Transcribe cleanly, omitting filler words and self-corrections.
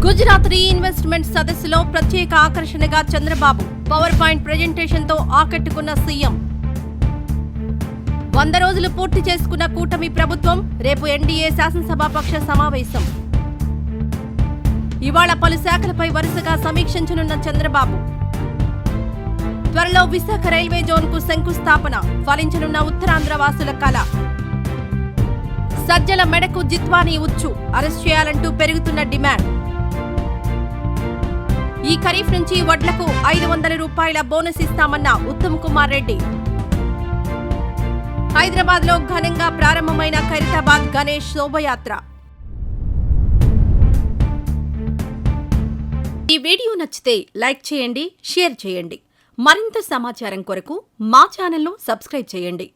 Gujarat reinvestment సదస్సులో ప్రత్యేక ఆకర్షణగా చంద్రబాబు పవర్ పాయింట్ ప్రెజెంటేషన్తో ఆకట్టుకున్న సీఎం. 100 రోజులు పూర్తి చేసుకున్న కూటమి ప్రభుత్వం. రేపు ఎన్డీఏ శాసనసభాపక్ష సమావేశం. ఇవాళ పలు శాఖలపై వరుసగా సమీక్షించనున్న చంద్రబాబు. త్వరలో విశాఖ రైల్వే జోన్కు శంకుస్థాపన. ఫలించనున్న ఉత్తరాంధ్ర వాసుల కళ. సజ్జల మెడకు జిత్వానీ ఉచ్చు. అరెస్ట్ చేయాలంటూ పెరుగుతున్న డిమాండ్. ఈ ఖరీఫ్ నుంచి వడ్లకు 500 రూపాయల బోనస్ ఇస్తామన్న ఉత్తమ్ కుమార్ రెడ్డి. హైదరాబాద్ లో ఘనంగా ప్రారంభమైన ఖైరతాబాద్ గణేష్ శోభయాత్ర. ఈ వీడియో నచ్చితే లైక్ చేయండి, షేర్ చేయండి. మరింత సమాచారం కొరకు మా ఛానల్ను సబ్స్క్రైబ్ చేయండి.